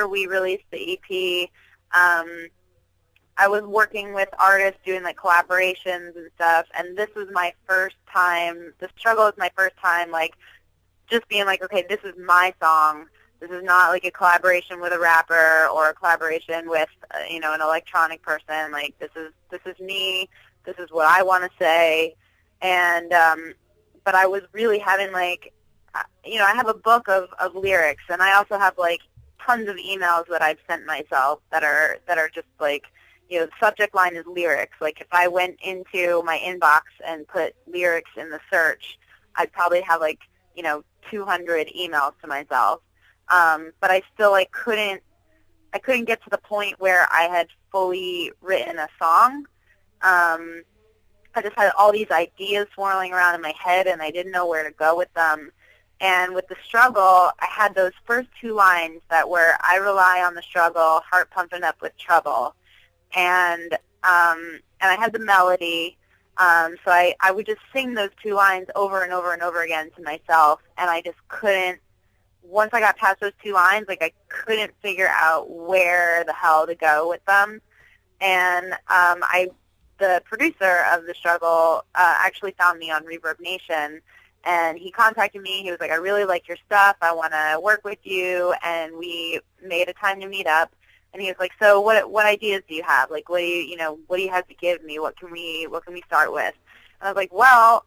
we released the EP, I was working with artists doing like collaborations and stuff, and this was my first time, The Struggle was my first time like just being like, okay, this is my song. This is not like a collaboration with a rapper or a collaboration with an electronic person. Like this is me. This is what I want to say. And but I was really having like I have a book of lyrics, and I also have like tons of emails that I've sent myself that are just like, the subject line is lyrics. Like if I went into my inbox and put lyrics in the search, I'd probably have like 200 emails to myself. But I still like couldn't get to the point where I had fully written a song. I just had all these ideas swirling around in my head, and I didn't know where to go with them. And with The Struggle, I had those first two lines that were, I rely on the struggle, heart pumping up with trouble. And I had the melody, so I would just sing those two lines over and over and over again to myself, and I just couldn't, once I got past those two lines, like I couldn't figure out where the hell to go with them. And the producer of The Struggle actually found me on Reverb Nation, and he contacted me. He was like, I really like your stuff. I want to work with you, and we made a time to meet up. And he was like, so what ideas do you have? Like, what do you have to give me? What can we start with? And I was like, well,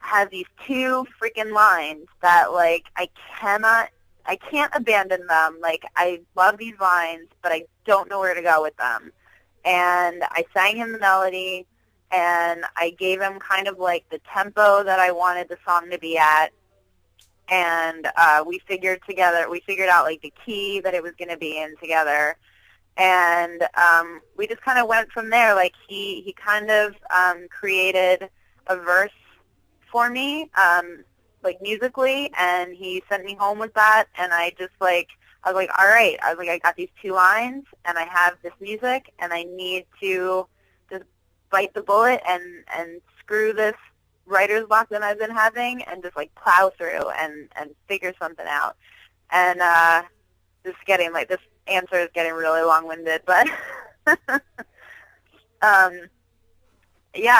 I have these two freaking lines that like I can't abandon them. Like I love these lines, but I don't know where to go with them. And I sang him the melody, and I gave him kind of like the tempo that I wanted the song to be at. And we figured out like the key that it was going to be in together. And we just kind of went from there. Like he kind of created a verse for me, like musically, and he sent me home with that. And I was like, all right. I was like, I got these two lines, and I have this music, and I need to just bite the bullet and screw this writer's block that I've been having, and just like plow through and figure something out. And this answer is getting really long-winded, but yeah,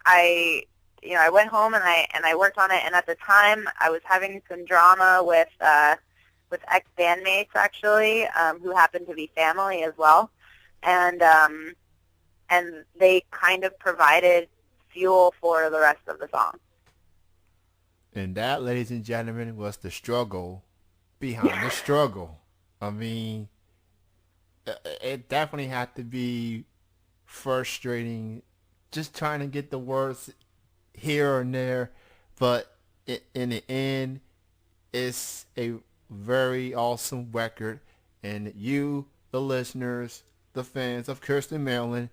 I went home and I worked on it, and at the time I was having some drama with ex-bandmates actually, who happened to be family as well, and they kind of provided fuel for the rest of the song. And that, ladies and gentlemen, was the struggle behind the struggle. I mean, it definitely had to be frustrating just trying to get the words here and there, but in the end, it's a very awesome record, and you, the listeners, the fans of Kiirstin Marilyn,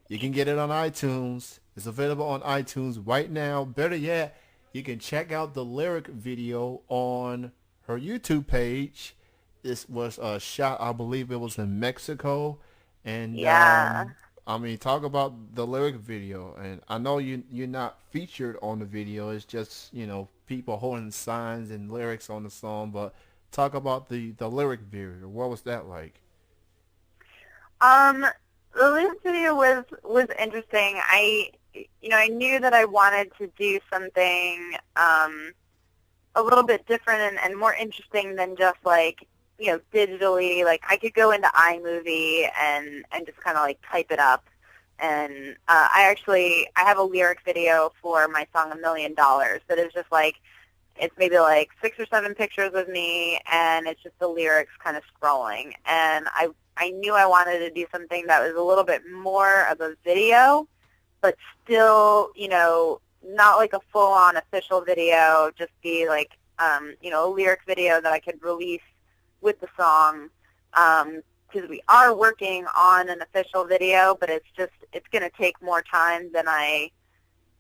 you can get it on iTunes. It's available on iTunes right now. Better yet, you can check out the lyric video on her YouTube page. This was shot, I believe it was in Mexico. And Yeah. I mean, talk about the lyric video. And I know you're not featured on the video. It's just, people holding signs and lyrics on the song. But talk about the lyric video. What was that like? The lyric video was interesting. I knew that I wanted to do something a little bit different and more interesting than just like, digitally. Like I could go into iMovie and just kind of like type it up. And I have a lyric video for my song $1 Million that is just like, it's maybe like 6 or 7 pictures of me, and it's just the lyrics kind of scrolling. And I knew I wanted to do something that was a little bit more of a video, but still, not like a full-on official video, just be like, a lyric video that I could release with the song, because we are working on an official video, but it's going to take more time than I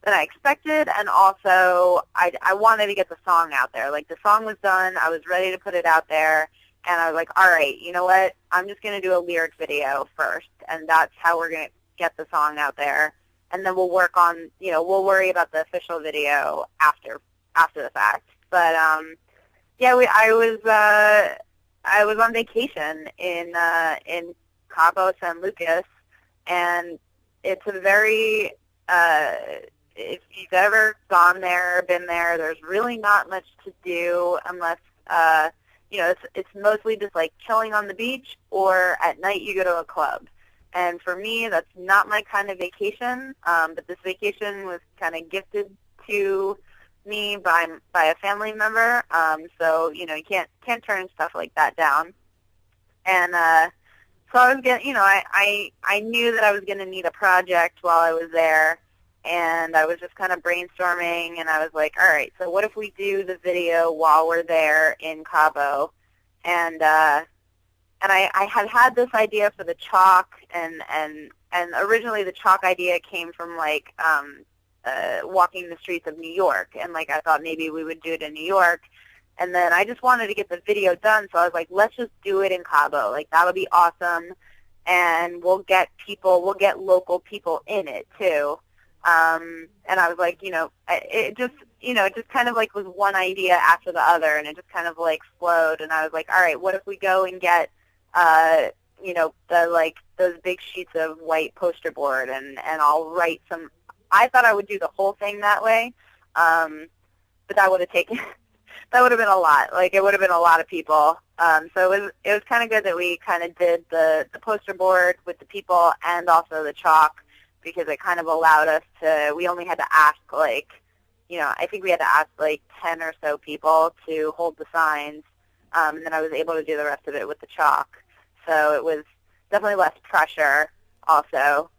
expected, and also I wanted to get the song out there. Like the song was done, I was ready to put it out there, and I was like, all right, you know what? I'm just going to do a lyric video first, and that's how we're going to get the song out there, and then we'll work on, we'll worry about the official video after the fact. But yeah, I was on vacation in Cabo San Lucas, and it's a very if you've ever gone there, been there, there's really not much to do unless it's mostly just like chilling on the beach, or at night you go to a club. And for me, that's not my kind of vacation. But this vacation was kind of gifted to me by a family member. So you can't turn stuff like that down. And so I was getting, I knew that I was going to need a project while I was there, and I was just kind of brainstorming, and I was like, all right, so what if we do the video while we're there in Cabo? And I had this idea for the chalk, and originally the chalk idea came from like walking the streets of New York, and like I thought maybe we would do it in New York, and then I just wanted to get the video done, so I was like, let's just do it in Cabo, like that'll be awesome, and we'll get local people in it too. And I was like, it just kind of like was one idea after the other, and it just kind of like flowed, and I was like, all right, what if we go and get those big sheets of white poster board, and I'll write some. I thought I would do the whole thing that way, but that would have taken, that would have been a lot. Like it would have been a lot of people. So it was kind of good that we kind of did the poster board with the people and also the chalk, because it kind of allowed us to. We only had to ask I think we had to ask like 10 or so people to hold the signs, and then I was able to do the rest of it with the chalk. So it was definitely less pressure also.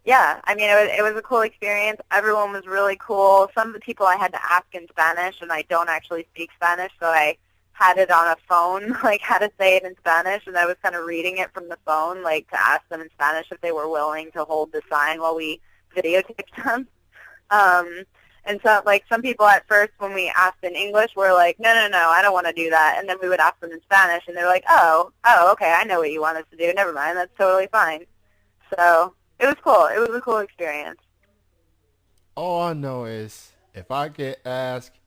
Yeah, I mean, it was a cool experience. Everyone was really cool. Some of the people I had to ask in Spanish, and I don't actually speak Spanish, so I had it on a phone, like how to say it in Spanish, and I was kind of reading it from the phone, like to ask them in Spanish if they were willing to hold the sign while we videotaped them. And so, like, some people at first, when we asked in English, were like, no, I don't want to do that. And then we would ask them in Spanish, and they're like, oh, okay, I know what you want us to do. Never mind, that's totally fine. So it was cool. It was a cool experience. All I know is if I get asked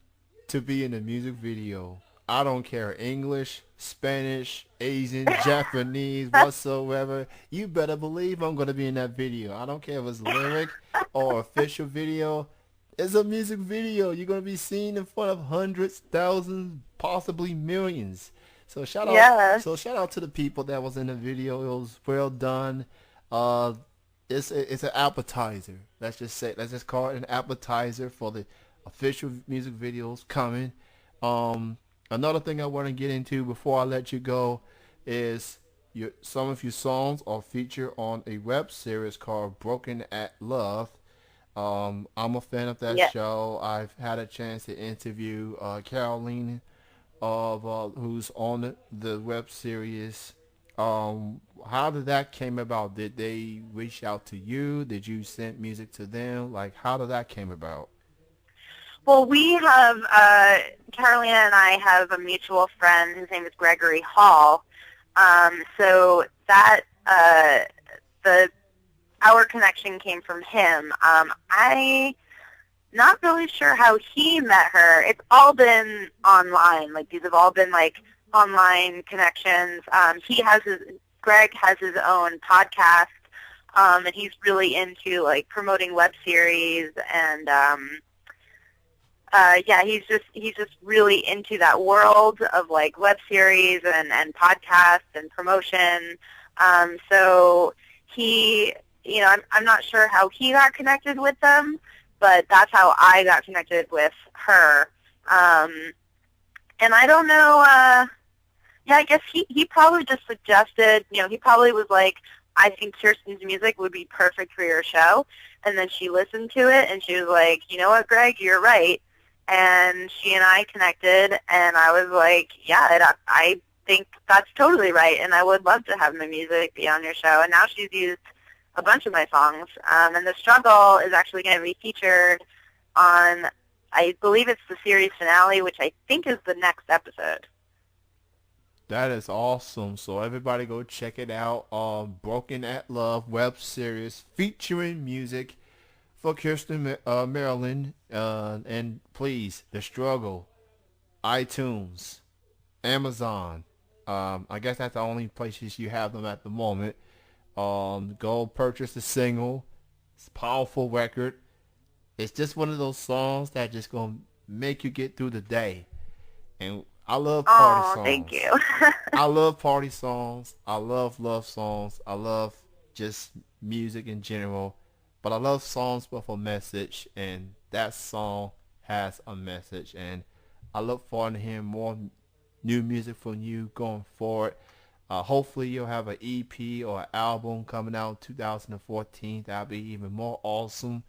to be in a music video, I don't care English, Spanish, Asian, Japanese, whatsoever. You better believe I'm going to be in that video. I don't care if it's lyric or official video. It's a music video. You're going to be seen in front of hundreds, thousands, possibly millions. So shout out, Yeah. shout out to the people that was in the video. It was well done. It's an appetizer. Let's just call it an appetizer for the official music videos coming. Another thing I want to get into before I let you go is some of your songs are featured on a web series called Broken at Love. I'm a fan of that show. I've had a chance to interview Caroline who's on the web series. How did that came about? Did they reach out to you? Did you send music to them? Like, how did that came about? Well, we have, Carolina and I have a mutual friend. His name is Gregory Hall. So that, our connection came from him. I not really sure how he met her. It's all been online. Like, these have all been, like, online connections. Greg has his own podcast, and he's really into, like, promoting web series, and, he's just really into that world of, like, web series and podcasts and promotion. So he, I'm not sure how he got connected with them, but that's how I got connected with her. And I don't know, I guess he probably just suggested, he probably was like, I think Kiirstin's music would be perfect for your show. And then she listened to it, and she was like, you know what, Greg, you're right. And she and I connected, and I was like, yeah, I think that's totally right, and I would love to have my music be on your show. And now she's used a bunch of my songs. And The Struggle is actually going to be featured on, I believe it's the series finale, which I think is the next episode. That is awesome. So everybody go check it out. Broken at Love web series featuring music for Kiirstin Marilyn. And please, The Struggle, iTunes, Amazon. I guess that's the only places you have them at the moment. Go purchase the single. It's a powerful record. It's just one of those songs that just gonna make you get through the day. And I love party Oh, thank songs. you. I love party songs. I love love songs. I love just music in general. But I love songs with a message, and that song has a message. And I look forward to hearing more new music from you going forward. Hopefully you'll have an EP or an album coming out in 2014. That'll be even more awesome.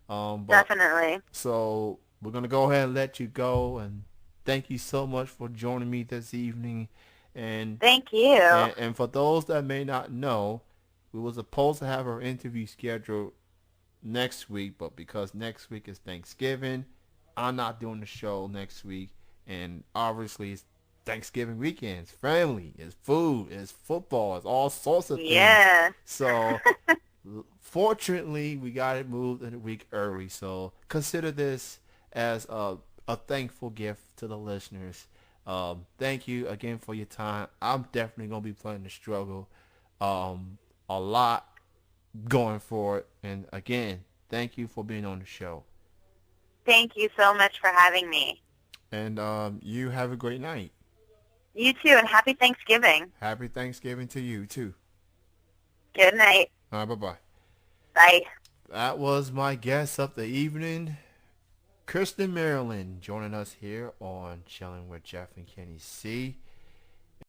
But Definitely. so we're gonna go ahead and let you go, and thank you so much for joining me this evening. And Thank you. and for those that may not know, we were supposed to have our interview scheduled next week, but because next week is Thanksgiving, I'm not doing the show next week. And obviously it's Thanksgiving weekend. It's family, it's food, it's football, it's all sorts of things. Yeah. So fortunately, we got it moved in a week early. So consider this as a thankful gift to the listeners. Thank you again for your time. I'm definitely going to be playing the struggle a lot going forward. And again, thank you for being on the show. Thank you so much for having me. And you have a great night. You too, and happy Thanksgiving. Happy Thanksgiving to you, too. Good night. All right, bye-bye. Bye. That was my guest of the evening, Kiirstin Marilyn, joining us here on Chilling with Jeff and Kenny C.